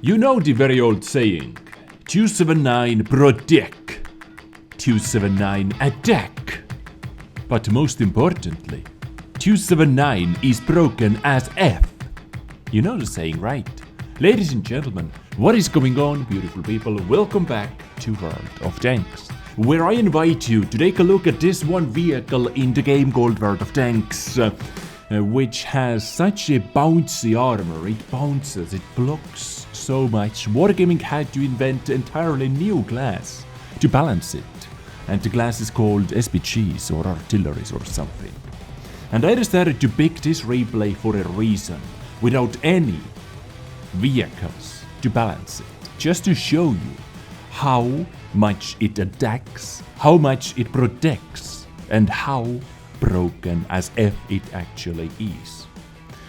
You know the very old saying, 279 protect, 279 attack. But most importantly, 279 is broken as F. You know the saying, right? Ladies and gentlemen, what is going on, beautiful people? Welcome back to World of Tanks, where I invite you to take a look at this one vehicle in the game called World of Tanks, which has such a bouncy armor. It bounces, it blocks so much. Wargaming had to invent an entirely new class to balance it. And the class is called SPGs or artilleries or something. And I decided to pick this replay for a reason, without any vehicles to balance it. Just to show you how much it attacks, how much it protects, and how broken as F it actually is.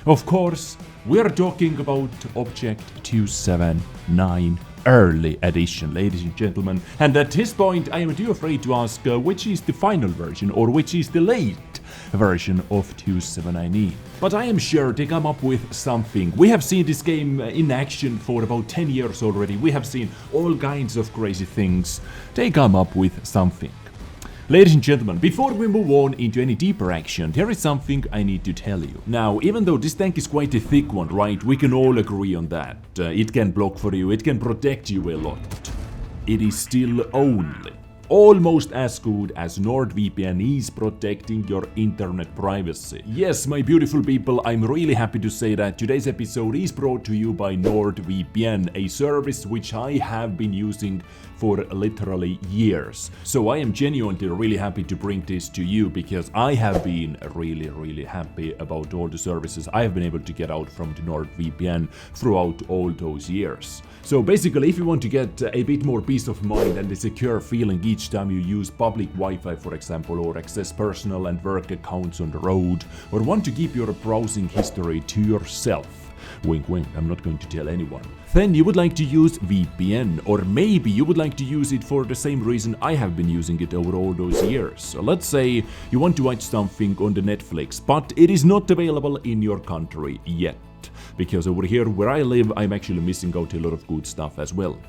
Of course, we are talking about Object 279 Early Edition, ladies and gentlemen. And at this point, I am too afraid to ask which is the final version or which is the late version of 279E. But I am sure they come up with something. We have seen this game in action for about 10 years already. We have seen all kinds of crazy things. They come up with something. Ladies and gentlemen, before we move on into any deeper action, there is something I need to tell you. Now, even though this tank is quite a thick one, right? We can all agree on that. It can block for you, it can protect you a lot. It is still only almost as good as NordVPN is protecting your internet privacy. Yes, my beautiful people, I'm really happy to say that today's episode is brought to you by NordVPN, a service which I have been using for literally years. So I am genuinely really happy to bring this to you because I have been really happy about all the services I have been able to get out from the NordVPN throughout all those years. So basically, if you want to get a bit more peace of mind and a secure feeling each time you use public Wi-Fi, for example, or access personal and work accounts on the road, or want to keep your browsing history to yourself, wink wink, I'm not going to tell anyone, then you would like to use VPN, or maybe you would like to use it for the same reason I have been using it over all those years. So let's say you want to watch something on the Netflix, but it is not available in your country yet. Because over here where I live, I'm actually missing out a lot of good stuff as well.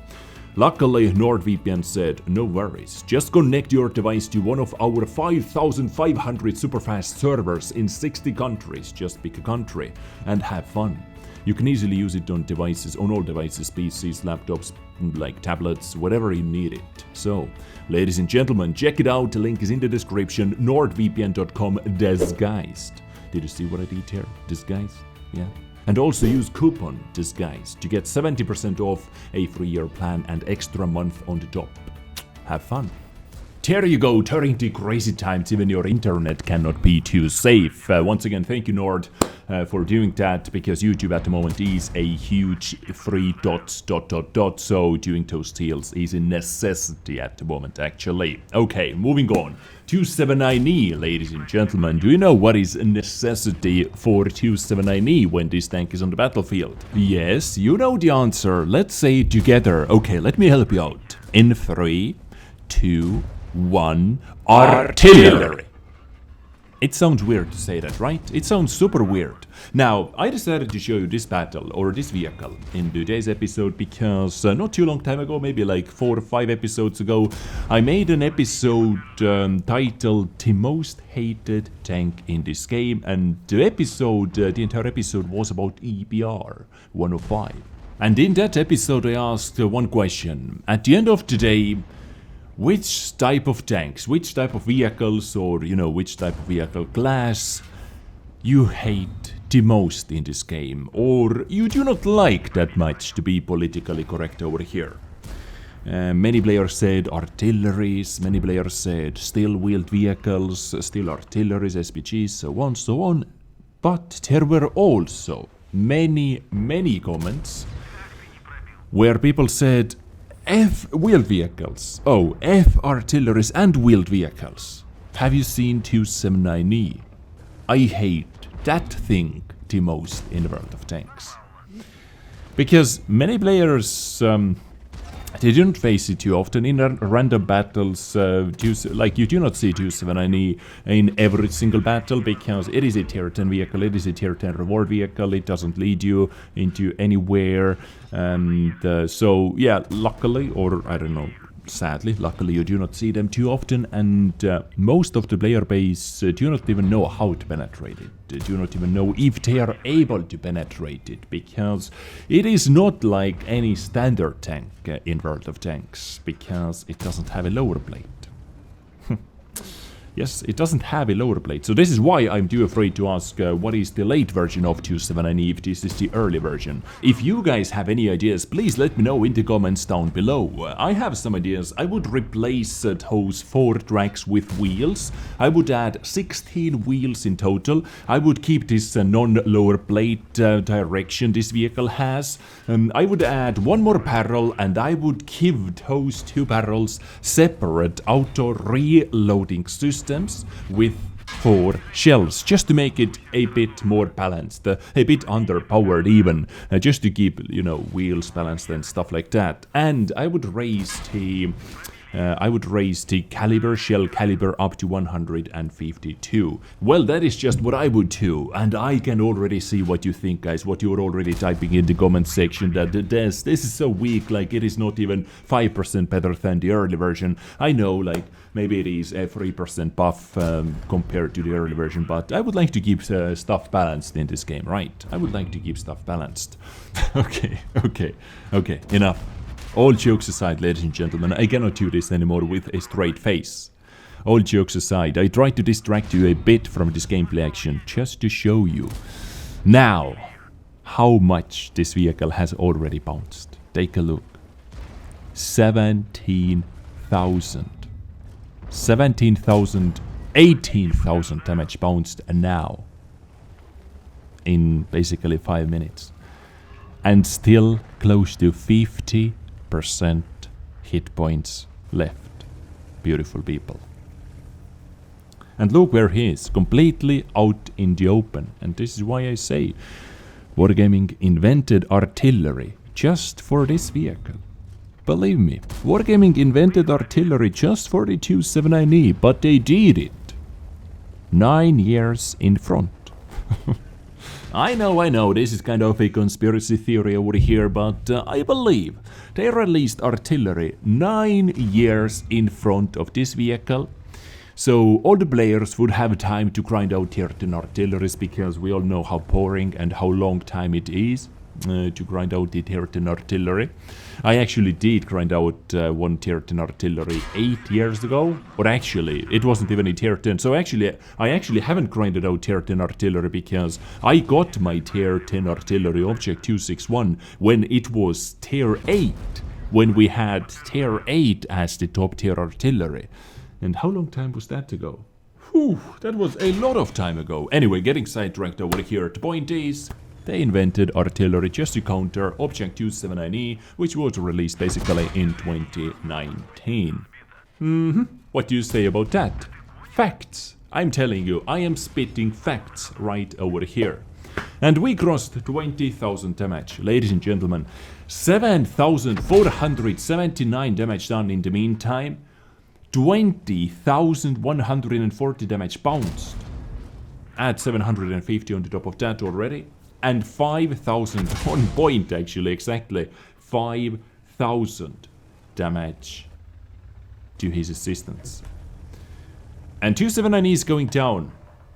Luckily, NordVPN said, no worries, just connect your device to one of our 5,500 superfast servers in 60 countries, just pick a country, and have fun. You can easily use it on devices, on all devices, PCs, laptops, like tablets, whatever you need it. So, ladies and gentlemen, check it out, the link is in the description, nordvpn.com disguised. Did you see what I did here? Disguised? Yeah. And also use coupon disguise to get 70% off a 3-year plan and extra month on the top. Have fun. There you go, during the crazy times even your internet cannot be too safe. Once again, thank you Nord for doing that, because YouTube at the moment is a huge free ... so doing those deals is a necessity at the moment actually. Okay, moving on. 279E, ladies and gentlemen, do you know what is a necessity for 279E when this tank is on the battlefield? Yes, you know the answer. Let's say it together. Okay, let me help you out. In 3, 2, 1, artillery. It sounds weird to say that, right? It sounds super weird. Now, I decided to show you this battle, or this vehicle, in today's episode because not too long time ago, maybe like 4 or 5 episodes ago, I made an episode titled The Most Hated Tank in This Game, and the entire episode was about EBR 105. And in that episode I asked one question. At the end of the day, which type of tanks, which type of vehicles, or which type of vehicle class you hate the most in this game, or you do not like that much, to be politically correct over here? Many players said artilleries, many players said steel-wheeled vehicles, steel artilleries, SPGs, so on. But there were also many comments where people said F wheeled vehicles. Oh, F artilleries and wheeled vehicles. Have you seen 279E? I hate that thing the most in the World of Tanks. Because many players They don't face it too often in random battles. Like you do not see 279E in every single battle because it is a tier 10 vehicle, it is a tier 10 reward vehicle, it doesn't lead you into anywhere. And so yeah, luckily, or I don't know, sadly, luckily you do not see them too often, and most of the player base do not even know how to penetrate it. They do not even know if they are able to penetrate it, because it is not like any standard tank in World of Tanks, because it doesn't have a lower plate. Yes, it doesn't have a lower plate, so this is why I'm too afraid to ask what is the late version of 279E, if this is the early version. If you guys have any ideas, please let me know in the comments down below. I have some ideas. I would replace those 4 tracks with wheels. I would add 16 wheels in total. I would keep this non-lower plate direction this vehicle has. I would add 1 more barrel, and I would give those 2 barrels separate auto reloading systems with 4 shells, just to make it a bit more balanced, a bit underpowered even, just to keep, you know, wheels balanced and stuff like that. And I would raise the shell caliber up to 152. Well, that is just what I would do, and I can already see what you think, guys, what you're already typing in the comment section, that this is so weak, like it is not even 5% better than the early version. I know, like, maybe it is a 3% buff compared to the early version, but I would like to keep stuff balanced in this game, right? I would like to keep stuff balanced. Okay, enough. All jokes aside, ladies and gentlemen, I cannot do this anymore with a straight face. All jokes aside, I tried to distract you a bit from this gameplay action, just to show you now how much this vehicle has already bounced. Take a look. 17,000. 17,000, 18,000 damage bounced now. In basically 5 minutes. And still close to 50% hit points left. Beautiful people. And look where he is, completely out in the open. And this is why I say Wargaming invented artillery just for this vehicle. Believe me, Wargaming invented artillery just for the 279E, but they did it 9 years in front. I know, this is kind of a conspiracy theory over here, but I believe they released artillery 9 years in front of this vehicle. So all the players would have time to grind out tier 10 artilleries, because we all know how boring and how long time it is to grind out the tier 10 artillery. I actually did grind out 1 tier 10 artillery 8 years ago, or actually it wasn't even a tier 10, so actually I haven't grinded out tier 10 artillery, because I got my tier 10 artillery Object 261 when it was tier 8, when we had tier 8 as the top tier artillery. And how long time was that ago? Whew, that was a lot of time ago. Anyway, getting sidetracked over here. The point is, they invented artillery just to counter Object 279E, which was released basically in 2019. What do you say about that? Facts. I'm telling you, I am spitting facts right over here. And we crossed 20,000 damage, ladies and gentlemen. 7,479 damage done in the meantime. 20,140 damage bounced. Add 750 on the top of that already. And 5,000 on point, actually, exactly 5,000 damage to his assistance. And 279E is going down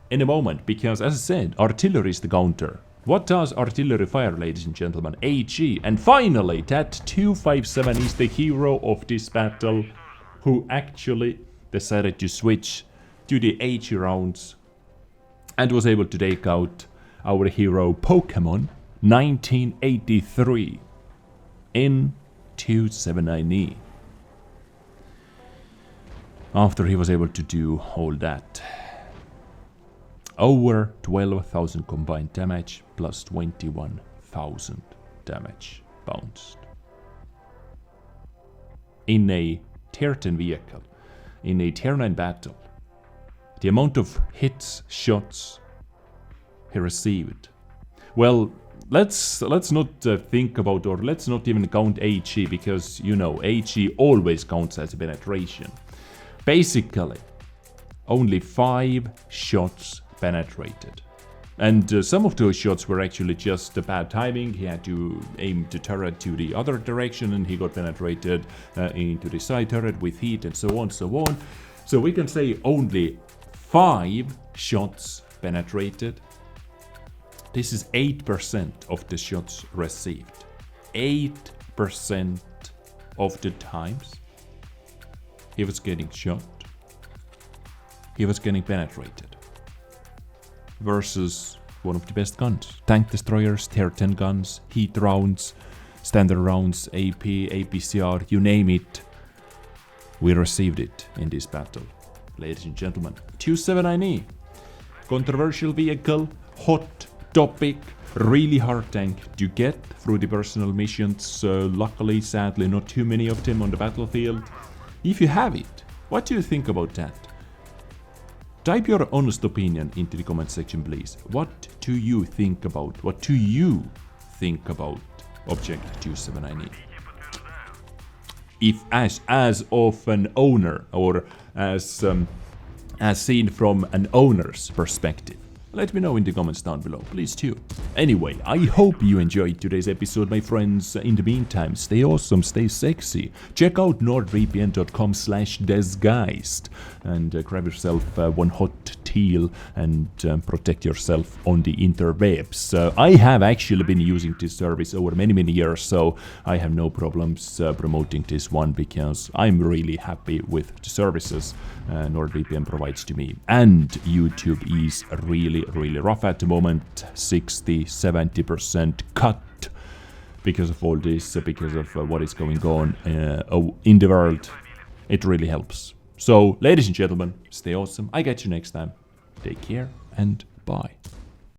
in a moment, because as I said, artillery is the counter. What does artillery fire, ladies and gentlemen? AG. And finally, that 257 is the hero of this battle, who actually decided to switch to the AG rounds and was able to take out our hero Pokemon 1983 in 279E. After he was able to do all that. Over 12,000 combined damage plus 21,000 damage bounced. In a tier 10 vehicle, in a tier 9 battle, the amount of hits, shots he received. Well, let's not think about, or let's not even count HE, because you know HE always counts as a penetration. Basically, only 5 shots penetrated. And some of those shots were actually just bad timing. He had to aim the turret to the other direction and he got penetrated into the side turret with heat and so on, so on. So we can say only 5 shots penetrated. This is 8% of the shots received. 8% of the times he was getting shot, he was getting penetrated. Versus one of the best guns. Tank destroyers, tier 10 guns, heat rounds, standard rounds, AP, APCR, you name it. We received it in this battle. Ladies and gentlemen, 279E. Controversial vehicle, hot topic, really hard tank to get through the personal missions. Luckily, sadly, not too many of them on the battlefield. If you have it, what do you think about that? Type your honest opinion into the comment section, please. What do you think about? What do you think about Object 279E? If as of an owner, or as seen from an owner's perspective. Let me know in the comments down below, please too. Anyway, I hope you enjoyed today's episode, my friends. In the meantime, stay awesome, stay sexy. Check out nordvpn.com/disguised and grab yourself one hot teal and protect yourself on the interwebs. I have actually been using this service over many years, so I have no problems promoting this one because I'm really happy with the services NordVPN provides to me. And YouTube is really rough at the moment, 60-70% cut because of all this, because of what is going on in the world. It really helps. So, ladies and gentlemen, stay awesome. I catch you next time. Take care and bye.